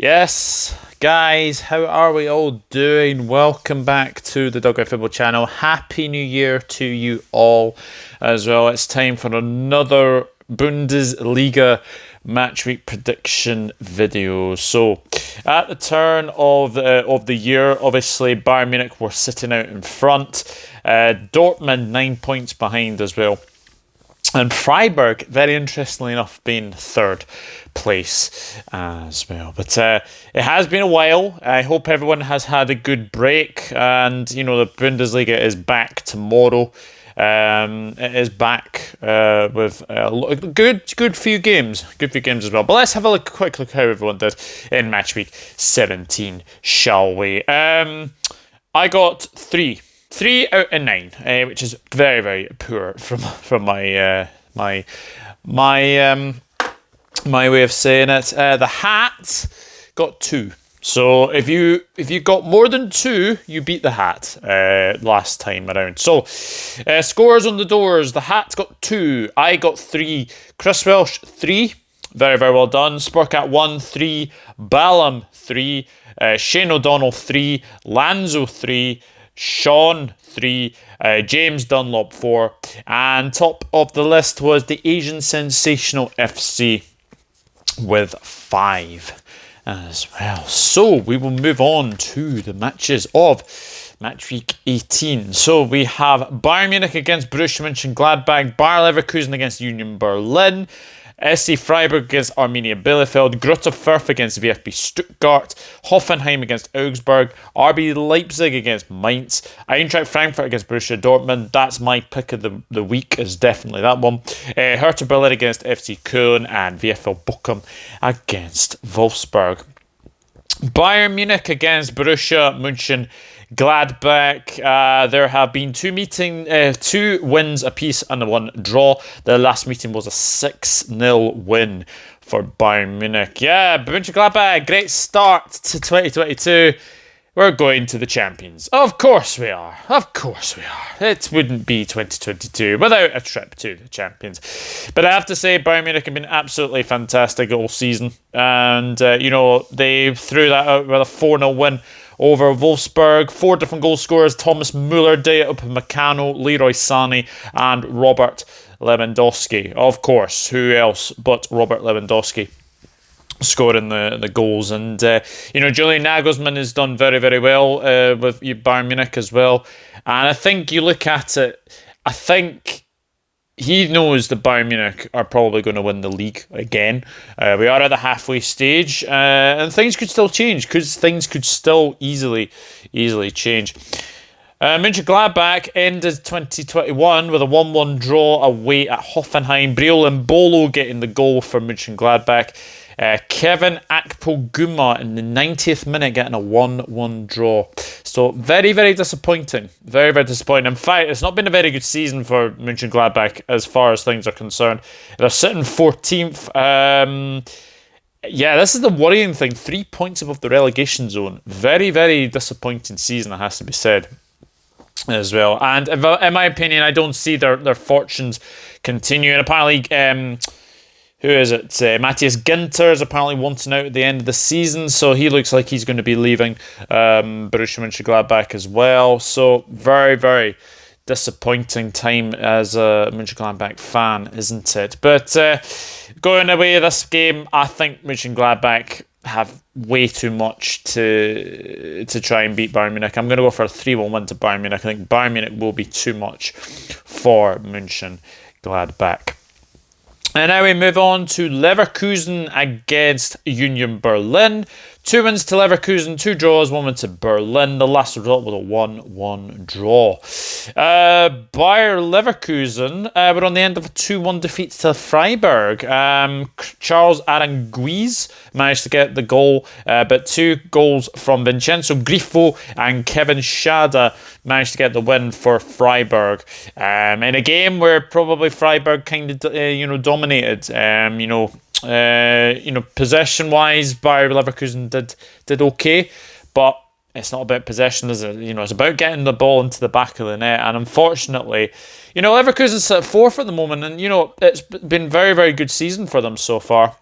Yes, guys, how are we all doing? Welcome back to the Dugout Football channel. Happy New Year to you all as well. It's time for another Bundesliga match week prediction video. So, at the turn of the year, obviously Bayern Munich were sitting out in front. Dortmund 9 points behind as well. And Freiburg, very interestingly enough, being third place as well. But it has been a while. I hope everyone has had a good break. And, you know, the Bundesliga is back tomorrow. It is back with a good few games. Good few games as well. But let's have a quick look how everyone did in match week 17, shall we? I got 3 out of 9, which is very, very poor from my way of saying it. The Hat got 2. So if you got more than 2, you beat the Hat last time around. So scores on the doors. The Hat got 2. I got 3. Chris Welsh 3. Very, very well done. Spurcat 1, 3. Ballum 3. Shane O'Donnell 3. Lanzo 3. Sean 3, James Dunlop 4, and top of the list was the Asian Sensational FC with 5 as well. So we will move on to the matches of match week 18. So we have Bayern Munich against Borussia Mönchengladbach, Bayer Leverkusen against Union Berlin, SC Freiburg against Arminia Bielefeld, Greuther Fürth against VFB Stuttgart, Hoffenheim against Augsburg, RB Leipzig against Mainz, Eintracht Frankfurt against Borussia Dortmund. That's my pick of the week, is definitely that one. Hertha Berlin against FC Köln, and VFL Bochum against Wolfsburg. Bayern Munich against Borussia Mönchengladbach. There have been 2 wins apiece and 1 draw. The last meeting was a 6-0 win for Bayern Munich. Yeah, Mönchengladbach, great start to 2022. We're going to the champions. Of course we are. Of course we are. It wouldn't be 2022 without a trip to the champions. But I have to say, Bayern Munich have been absolutely fantastic all season. And, they threw that out with a 4-0 win over Wolfsburg. 4 different goal scorers: Thomas Müller, Dayot Upamecano, Leroy Sané, and Robert Lewandowski. Of course, who else but Robert Lewandowski scoring the goals. And, Julian Nagelsmann has done very, very well with Bayern Munich as well. And I think you look at it, I think he knows that Bayern Munich are probably going to win the league again. We are at the halfway stage, and things could still change, because things could still easily change. Mönchengladbach ended 2021 with a 1-1 draw away at Hoffenheim. Briol Mbolo getting the goal for Mönchengladbach. Kevin Akpoguma in the 90th minute getting a 1-1 draw. So very, very disappointing. Very, very disappointing. In fact, it's not been a very good season for Mönchengladbach as far as things are concerned. They're sitting 14th. This is the worrying thing. 3 points above the relegation zone. Very, very disappointing season, it has to be said as well. And in my opinion, I don't see their fortunes continuing. Apparently, who is it? Matthias Ginter is apparently wanting out at the end of the season, so he looks like he's going to be leaving Borussia Mönchengladbach as well. So very, very disappointing time as a Mönchengladbach fan, isn't it? But going away this game, I think Mönchengladbach have way too much to try and beat Bayern Munich. I'm going to go for a 3-1 win to Bayern Munich. I think Bayern Munich will be too much for Mönchengladbach. And now we move on to Leverkusen against Union Berlin. 2 wins to Leverkusen, 2 draws, 1 win to Berlin. The last result was a 1-1 draw. Bayer Leverkusen were on the end of a 2-1 defeat to Freiburg. Charles Aranguiz managed to get the goal, but 2 goals from Vincenzo Grifo and Kevin Schade managed to get the win for Freiburg. In a game where probably Freiburg kind of dominated. Possession-wise, Bayer Leverkusen did okay, but it's not about possession, is it? It's about getting the ball into the back of the net, and unfortunately, Leverkusen's at 4th at the moment, and it's been very, very good season for them so far.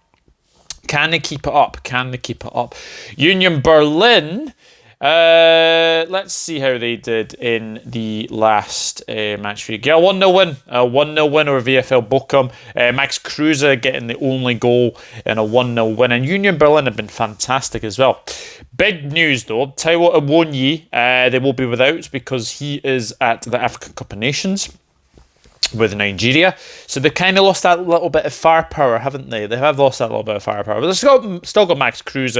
Can they keep it up? Can they keep it up? Union Berlin, let's see how they did in the last match week. Yeah, 1-0 win. A 1-0 win over VFL Bochum. Max Kruse getting the only goal in a 1-0 win. And Union Berlin have been fantastic as well. Big news though, Taiwo Awoniyi, they will be without because he is at the African Cup of Nations with Nigeria. So they've kind of lost that little bit of firepower, haven't they? They have lost that little bit of firepower. But they've still got Max Kruse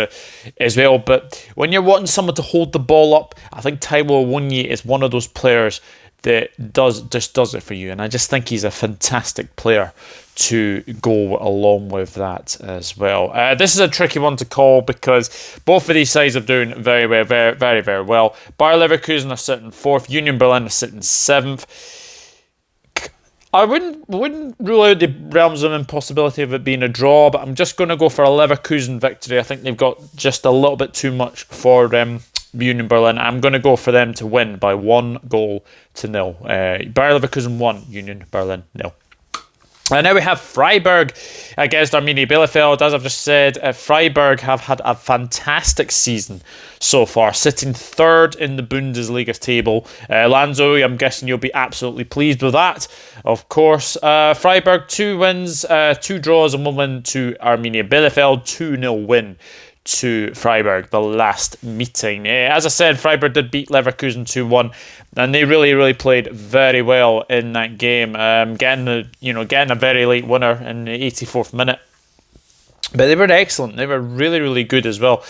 as well. But when you're wanting someone to hold the ball up, I think Taiwo Awoniyi is one of those players that just does it for you. And I just think he's a fantastic player to go along with that as well. This is a tricky one to call because both of these sides are doing very, very, very, very, very well. Bayer Leverkusen are sitting 4th. Union Berlin are sitting 7th. I wouldn't rule out the realms of impossibility of it being a draw, but I'm just going to go for a Leverkusen victory. I think they've got just a little bit too much for Union Berlin. I'm going to go for them to win by 1-0. Bayer Leverkusen 1, Union Berlin 0. And now we have Freiburg against Arminia Bielefeld. As I've just said, Freiburg have had a fantastic season so far, sitting 3rd in the Bundesliga table. Lanzo, I'm guessing you'll be absolutely pleased with that. Of course, Freiburg 2 wins, 2 draws and 1 win to Arminia Bielefeld, 2-0 win to Freiburg, the last meeting. As I said, Freiburg did beat Leverkusen 2-1, and they really, really played very well in that game, getting a very late winner in the 84th minute. But they were excellent. They were really, really good as well.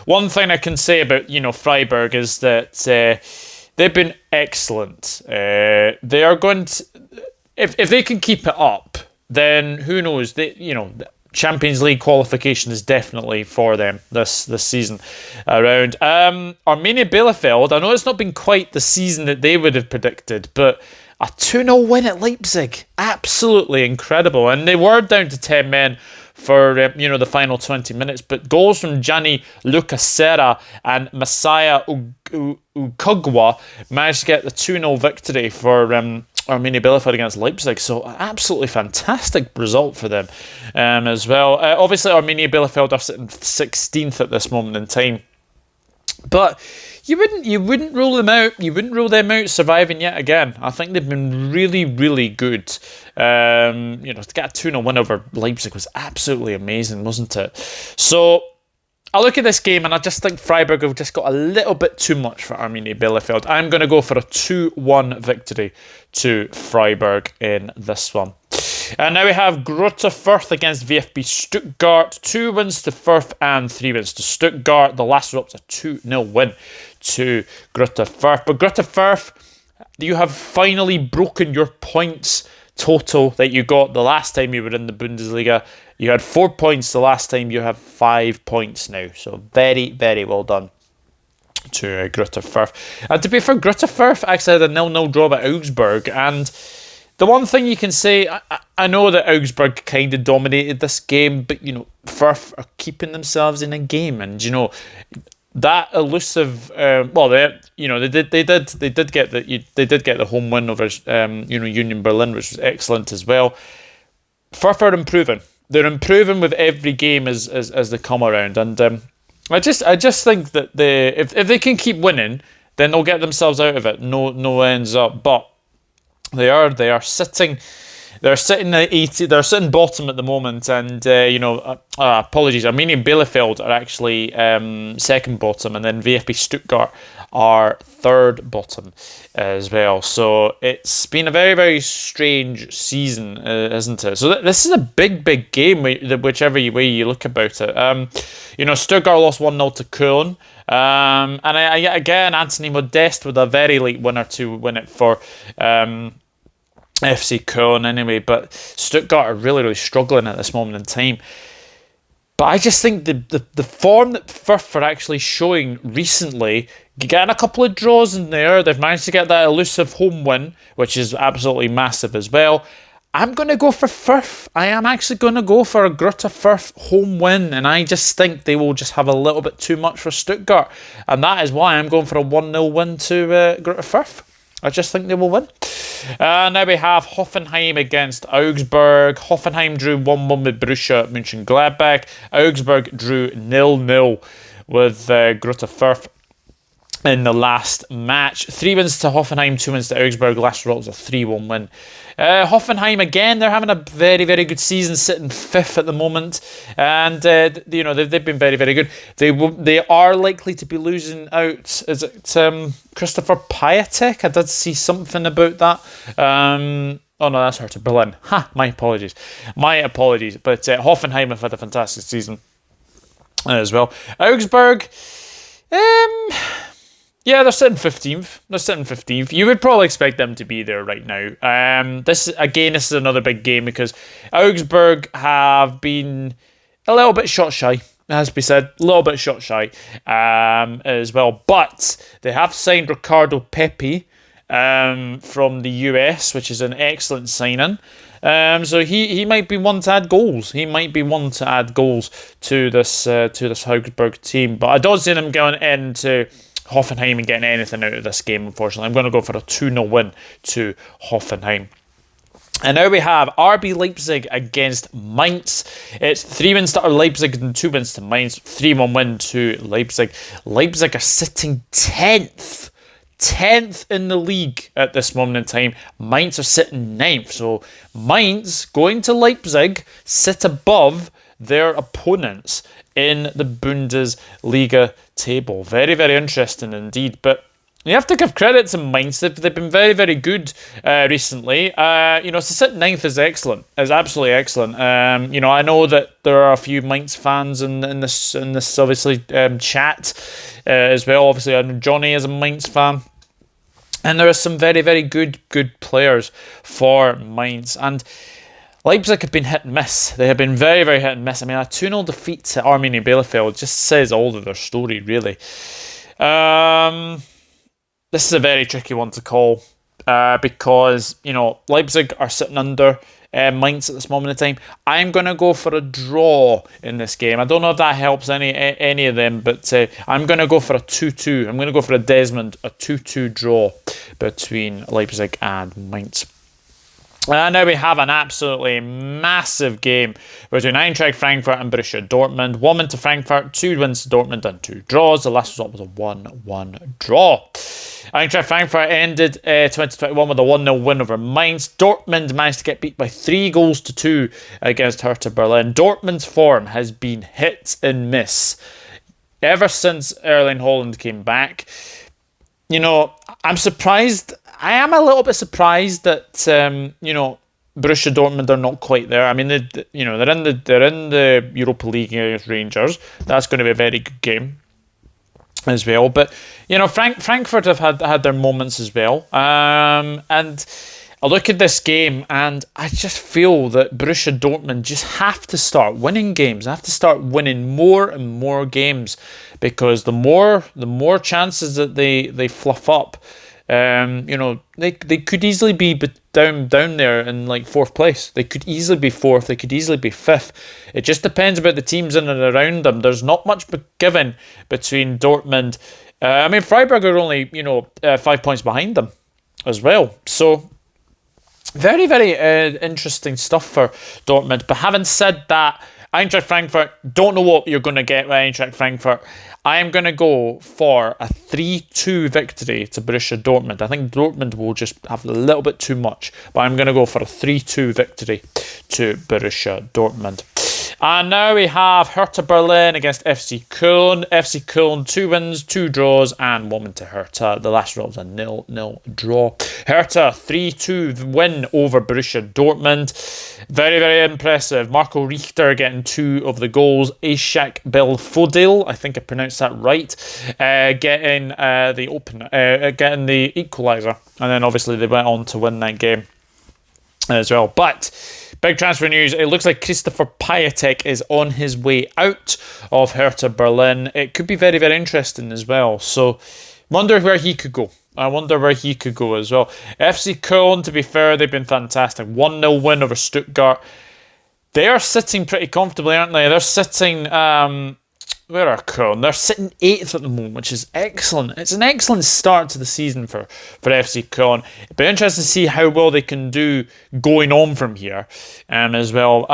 One thing I can say about Freiburg is that they've been excellent. They are going to, if they can keep it up, then who knows? Champions League qualification is definitely for them this season around. Arminia Bielefeld, I know it's not been quite the season that they would have predicted, but a 2-0 win at Leipzig, absolutely incredible. And they were down to 10 men for the final 20 minutes, but goals from Gianni Lucasera and Messiah Ukugwa managed to get the 2-0 victory for Arminia Bielefeld against Leipzig. So absolutely fantastic result for them as well. Obviously Arminia Bielefeld are sitting 16th at this moment in time, but you wouldn't rule them out. You wouldn't rule them out surviving yet again. I think they've been really, really good. To get a 2-0 win over Leipzig was absolutely amazing, wasn't it? So I look at this game and I just think Freiburg have just got a little bit too much for Arminia Bielefeld. I'm going to go for a 2-1 victory to Freiburg in this one. And now we have Greuther Fürth against VFB Stuttgart. 2 wins to Furth and 3 wins to Stuttgart. The last result's a 2-0 win to Greuther Fürth. But Greuther Fürth, you have finally broken your points total that you got the last time you were in the Bundesliga. You had 4 points the last time. You have 5 points now. So very, very well done to Greuther Fürth. And to be fair, Greuther Fürth actually had a 0-0 draw at Augsburg. And the one thing you can say, I know that Augsburg kind of dominated this game, but Fürth are keeping themselves in a game, and that elusive. They did get the home win over Union Berlin, which was excellent as well. Fürth are improving. They're improving with every game as they come around, and I just think that if they can keep winning, then they'll get themselves out of it. No ends up, but they are sitting. They're sitting at 80. They're sitting bottom at the moment, and apologies. Arminia Bielefeld are actually second bottom, and then VFB Stuttgart are third bottom as well. So it's been a very, very strange season, isn't it? So this is a big game, whichever way you look about it. Stuttgart lost 1-0 to Köln. And again, Anthony Modeste with a very late winner to win it for FC Köln anyway, but Stuttgart are really, really struggling at this moment in time. But I just think the form that Fürth are actually showing recently, getting a couple of draws in there, they've managed to get that elusive home win, which is absolutely massive as well. I'm going to go for Fürth. I am actually going to go for a Greuther Fürth home win, and I just think they will just have a little bit too much for Stuttgart, and that is why I'm going for a 1-0 win to Greuther Fürth. I just think they will win. Now we have Hoffenheim against Augsburg. Hoffenheim drew 1-1 with Borussia Mönchengladbach. Augsburg drew 0-0 with Greuther Fürth in the last match. 3 wins to Hoffenheim, 2 wins to Augsburg. Last result was a 3-1 win. Hoffenheim, again, they're having a very, very good season, sitting 5th at the moment. And, they've been very, very good. They are likely to be losing out. Is it Christopher Piatek? I did see something about that. Oh, no, that's Hertha Berlin. My apologies. But Hoffenheim have had a fantastic season as well. Augsburg, yeah, they're sitting 15th. You would probably expect them to be there right now. This is another big game because Augsburg have been a little bit shot shy, it has to be said. A little bit shot shy as well. But they have signed Ricardo Pepi from the US, which is an excellent signing. So he might be one to add goals. to this Augsburg team. But I don't see them going into Hoffenheim and getting anything out of this game, unfortunately. I'm going to go for a 2-0 win to Hoffenheim. And now we have RB Leipzig against Mainz. It's 3 wins to Leipzig and 2 wins to Mainz. 3-1 win to Leipzig. Leipzig are sitting 10th. 10th in the league at this moment in time. Mainz are sitting 9th. So Mainz, going to Leipzig, sit above their opponents in the Bundesliga table. Very, very interesting indeed. But you have to give credit to Mainz. They've been very, very good recently. To sit 9th is excellent. Is absolutely excellent. I know that there are a few Mainz fans in this obviously chat as well. Obviously, I know Johnny is a Mainz fan. And there are some very, very good players for Mainz. And Leipzig have been hit and miss. They have been very, very hit and miss. I mean, a 2-0 defeat to Arminia Bielefeld just says all of their story, really. This is a very tricky one to call because, Leipzig are sitting under Mainz at this moment in time. I'm going to go for a draw in this game. I don't know if that helps any of them, but I'm going to go for a 2-2. I'm going to go for a 2-2 draw between Leipzig and Mainz. Now we have an absolutely massive game between Eintracht Frankfurt and Borussia Dortmund. 1 win to Frankfurt, 2 wins to Dortmund and 2 draws. The last result was a 1-1 draw. Eintracht Frankfurt ended 2021 with a 1-0 win over Mainz. Dortmund managed to get beat by 3-2 against Hertha Berlin. Dortmund's form has been hit and miss ever since Erling Haaland came back. I'm surprised. I am a little bit surprised that Borussia Dortmund are not quite there. I mean, they're in the Europa League against Rangers. That's going to be a very good game as well. But Frankfurt have had their moments as well. And I look at this game and I just feel that Borussia Dortmund just have to start winning games. They have to start winning more and more games because the more chances that they fluff up. They could easily be down there in like 4th place. They could easily be 4th. They could easily be 5th. It just depends about the teams in and around them. There's not much given between Dortmund. Freiburg are only 5 points behind them as well. So very, very interesting stuff for Dortmund. But having said that, Eintracht Frankfurt, don't know what you're going to get with Eintracht Frankfurt. I am going to go for a 3-2 victory to Borussia Dortmund. I think Dortmund will just have a little bit too much, but I'm going to go for a 3-2 victory to Borussia Dortmund. And now we have Hertha Berlin against FC Köln. FC Köln, 2 wins, 2 draws, and 1 win to Hertha. The last result was a 0-0 draw. Hertha, 3-2 win over Borussia Dortmund. Very, very impressive. Marco Richter getting 2 of the goals. Ishak Belfodil, I think I pronounced that right, getting the equaliser. And then obviously they went on to win that game as well. But big transfer news. It looks like Christopher Piatek is on his way out of Hertha Berlin. It could be very, very interesting as well. So, wonder where he could go. I wonder where he could go as well. FC Köln, to be fair, they've been fantastic. 1-0 win over Stuttgart. They are sitting pretty comfortably, aren't they? They're sitting where are Köln? They're sitting 8th at the moment, which is excellent. It's an excellent start to the season for FC Köln. It'll be interesting to see how well they can do going on from here as well.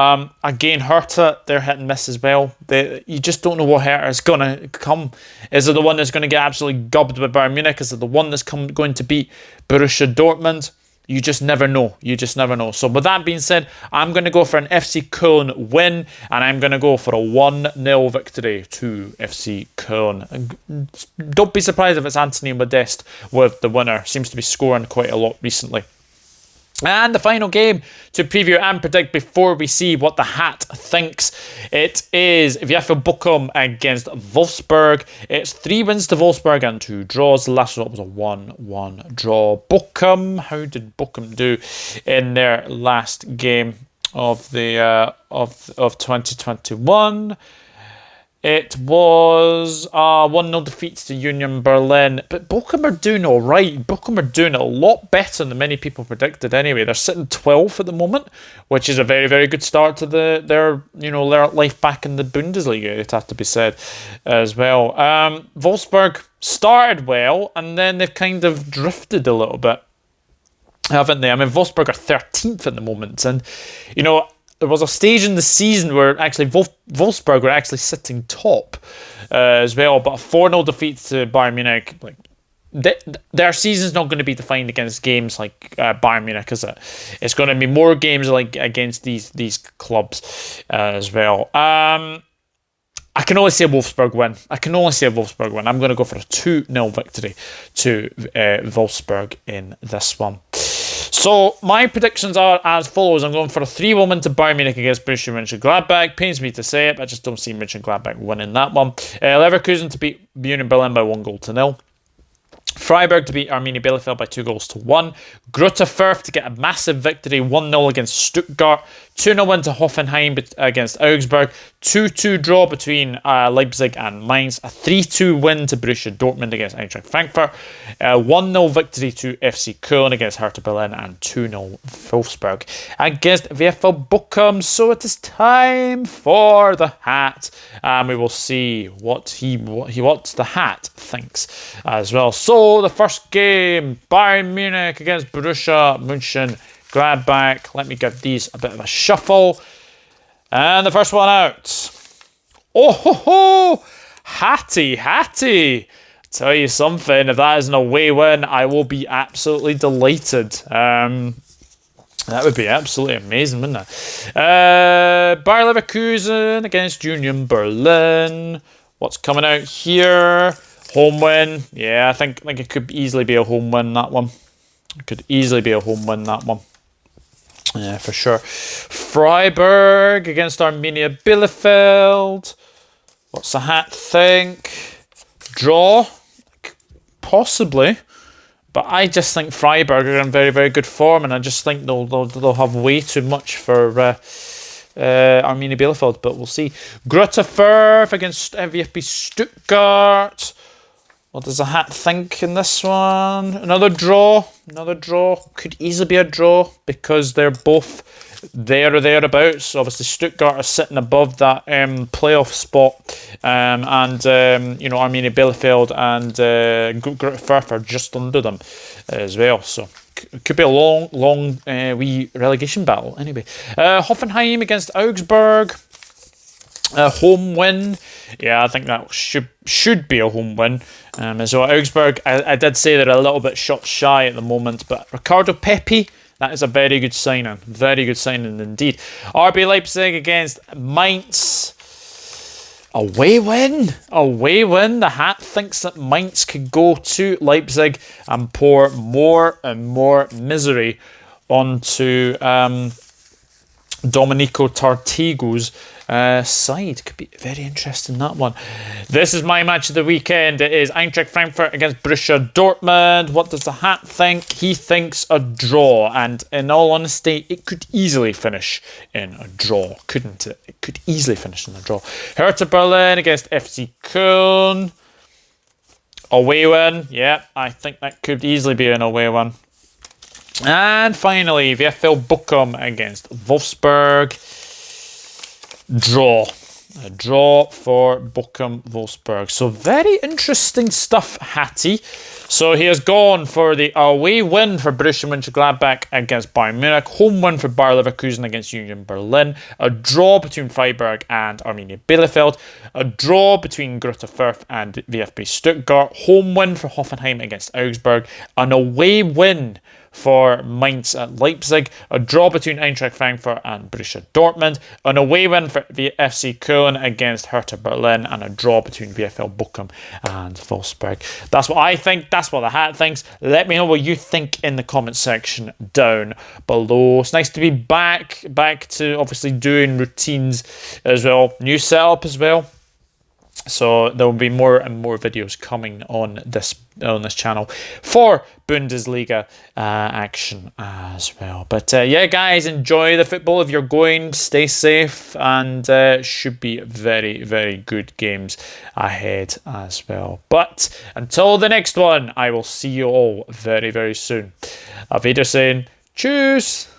Again, Hertha, they're hit and miss as well. You just don't know what Hertha is going to come. Is it the one that's going to get absolutely gubbed by Bayern Munich? Is it the one that's going to beat Borussia Dortmund? You just never know. You just never know. So with that being said, I'm going to go for an FC Köln win, and I'm going to go for a 1-0 victory to FC Köln. Don't be surprised if it's Anthony Modeste with the winner. Seems to be scoring quite a lot recently. And the final game to preview and predict before we see what the hat thinks. It is VFL Bochum against Wolfsburg. It's 3 wins to Wolfsburg and 2 draws. The last result was a 1-1 draw. Bochum, how did Bochum do in their last game of the of 2021? It was a 1-0 defeat to Union Berlin. But Bochum are doing all right. Bochum are doing a lot better than many people predicted anyway. They're sitting 12th at the moment, which is a very, very good start to their life back in the Bundesliga, it has to be said as well. Wolfsburg started well, and then they've kind of drifted a little bit, haven't they? I mean, Wolfsburg are 13th at the moment, and, there was a stage in the season where actually Wolfsburg were actually sitting top as well, but a 4-0 defeat to Bayern Munich. Like their season's not going to be defined against games like Bayern Munich, is it? It's going to be more games like against these clubs as well. I can only say Wolfsburg win. I'm going to go for a 2-0 victory to Wolfsburg in this one. So, my predictions are as follows. I'm going for a 3-1 win to Bayern Munich against Borussia Mönchengladbach. Pains me to say it, but I just don't see Mönchengladbach winning that one. Leverkusen to beat Union Berlin by 1-0. Freiburg to beat Arminia Bielefeld by 2-1. Greuther Fürth to get a massive victory, 1-0 against Stuttgart. 2-0 win to Hoffenheim against Augsburg. 2-2 draw between Leipzig and Mainz. A 3-2 win to Borussia Dortmund against Eintracht Frankfurt. 1-0 victory to FC Köln against Hertha Berlin. And 2-0 Wolfsburg against VFL Bochum. So it is time for the hat. And we will see what the hat thinks as well. So the first game, Bayern Munich against Borussia Mönchengladbach. Let me give these a bit of a shuffle. And the first one out. Oh ho ho! Hattie. Tell you something, if that is an away win, I will be absolutely delighted. That would be absolutely amazing, wouldn't it? Bayer Leverkusen against Union Berlin. What's coming out here? Home win. Yeah, I think it could easily be a home win, that one. Yeah, for sure. Freiburg against Arminia Bielefeld. What's the hat think? Draw? Possibly. But I just think Freiburg are in very, very good form, and I just think they'll have way too much for Arminia Bielefeld, but we'll see. Greuther Fürth against VFB Stuttgart. What does the hat think in this one? Another draw. Could easily be a draw because they're both there or thereabouts. Obviously, Stuttgart are sitting above that playoff spot, and Arminia Bielefeld and Greuther Fürth are just under them as well. So it could be a long wee relegation battle. Anyway, Hoffenheim against Augsburg. A home win. Yeah, I think that should be a home win. So Augsburg, I did say they're a little bit shot shy at the moment, but Ricardo Pepi, that is a very good signing. Very good signing indeed. RB Leipzig against Mainz. Away win. The hat thinks that Mainz could go to Leipzig and pour more and more misery onto Domenico Tartigo's side. Could be very interesting, that one. This is my match of the weekend. It is Eintracht Frankfurt against Borussia Dortmund. What does the hat think? He thinks a draw, and in all honesty, it could easily finish in a draw, couldn't it? It could easily finish in a draw. Hertha Berlin against FC Köln. Away win. Yeah, I think that could easily be an away win. And finally, VFL Bochum against Wolfsburg. Draw. A draw for Bochum Wolfsburg. So very interesting stuff, Hattie. So he has gone for the away win for Borussia Mönchengladbach against Bayern Munich. Home win for Bayer Leverkusen against Union Berlin. A draw between Freiburg and Arminia Bielefeld. A draw between Greuther Fürth and VFB Stuttgart. Home win for Hoffenheim against Augsburg. An away win for Mainz at Leipzig, a draw between Eintracht Frankfurt and Borussia Dortmund, an away win for the FC Köln against Hertha Berlin, and a draw between VFL Bochum and Wolfsburg. That's what I think. That's what the hat thinks. Let me know what you think in the comment section down below. It's nice to be back to obviously doing routines as well. New setup as well. So there will be more and more videos coming on this channel for Bundesliga action as well. But yeah, guys, enjoy the football if you're going. Stay safe, and should be very, very good games ahead as well. But until the next one, I will see you all very, very soon. Auf Wiedersehen. Tschüss.